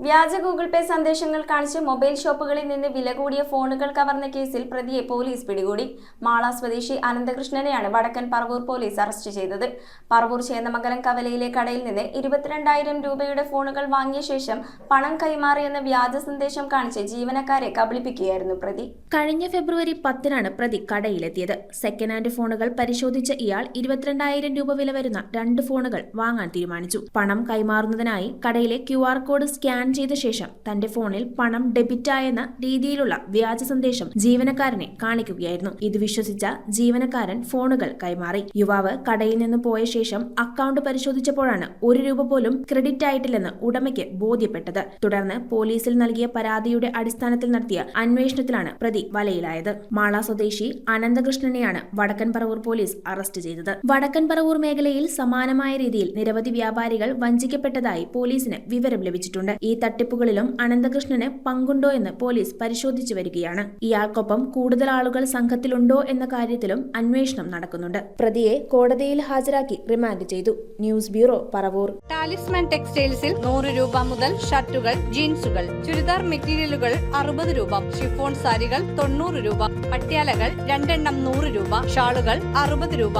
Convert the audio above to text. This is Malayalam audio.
വ്യാജ ഗൂഗിൾ പേ സന്ദേശങ്ങൾ കാണിച്ച് മൊബൈൽ ഷോപ്പുകളിൽ നിന്ന് വില കൂടിയ ഫോണുകൾ കവർന്ന കേസിൽ പ്രതിയെ പോലീസ് പിടികൂടി. മാള സ്വദേശി അനന്തകൃഷ്ണനെയാണ് വടക്കൻ പറവൂർ പോലീസ് അറസ്റ്റ് ചെയ്തത്. പറവൂർ ചേന്നമംഗലം കവലയിലെ കടയിൽ നിന്ന് 22,000 രൂപയുടെ ഫോണുകൾ വാങ്ങിയ ശേഷം പണം കൈമാറിയെന്ന വ്യാജ സന്ദേശം കാണിച്ച് ജീവനക്കാരെ കബളിപ്പിക്കുകയായിരുന്നു പ്രതി. കഴിഞ്ഞ ഫെബ്രുവരി 10-നാണ് പ്രതി കടയിലെത്തിയത്. സെക്കൻഡ് ഹാൻഡ് ഫോണുകൾ പരിശോധിച്ച ഇയാൾ 22,000 രൂപ വില വരുന്ന 2 ഫോണുകൾ വാങ്ങാൻ തീരുമാനിച്ചു. പണം കൈമാറുന്നതിനായി കടയിലെ QR കോഡ് സ്കാൻ ചെയ്ത ശേഷം തന്റെ ഫോണിൽ പണം ഡെബിറ്റായെന്ന രീതിയിലുള്ള വ്യാജ സന്ദേശം ജീവനക്കാരനെ കാണിക്കുകയായിരുന്നു. ഇത് വിശ്വസിച്ച ജീവനക്കാരൻ ഫോണുകൾ കൈമാറി. യുവാവ് കടയിൽ നിന്ന് പോയ ശേഷം അക്കൗണ്ട് പരിശോധിച്ചപ്പോഴാണ് 1 രൂപ പോലും ക്രെഡിറ്റ് ആയിട്ടില്ലെന്ന് ഉടമയ്ക്ക് ബോധ്യപ്പെട്ടത്. തുടർന്ന് പോലീസിൽ നൽകിയ പരാതിയുടെ അടിസ്ഥാനത്തിൽ നടത്തിയ അന്വേഷണത്തിലാണ് പ്രതി വലയിലായത്. മാള സ്വദേശി അനന്തകൃഷ്ണനെയാണ് വടക്കൻ പറവൂർ പോലീസ് അറസ്റ്റ് ചെയ്തത്. വടക്കൻ പറവൂർ മേഖലയിൽ സമാനമായ രീതിയിൽ നിരവധി വ്യാപാരികൾ വഞ്ചിക്കപ്പെട്ടതായി പോലീസിന് വിവരം ലഭിച്ചിട്ടുണ്ട്. ഈ തട്ടിപ്പുകളിലും അനന്തകൃഷ്ണന് പങ്കുണ്ടോ എന്ന് പോലീസ് പരിശോധിച്ചു വരികയാണ്. ഇയാൾക്കൊപ്പം കൂടുതൽ ആളുകൾ സംഘത്തിലുണ്ടോ എന്ന കാര്യത്തിലും അന്വേഷണം നടക്കുന്നുണ്ട്. പ്രതിയെ കോടതിയിൽ ഹാജരാക്കി റിമാൻഡ് ചെയ്തു. News bureau, Paravur. ടാലിസ്മാൻ ടെക്സ്റ്റൈൽസിൽ 100 രൂപ മുതൽ ഷർട്ടുകൾ, ജീൻസുകൾ, ചുരിദാർ മെറ്റീരിയലുകൾ 60 രൂപ, ഷിഫോൺ സാരികൾ 90 രൂപ, പട്യാലകൾ 2 എണ്ണം 100 രൂപ, ഷാളുകൾ 60 രൂപ.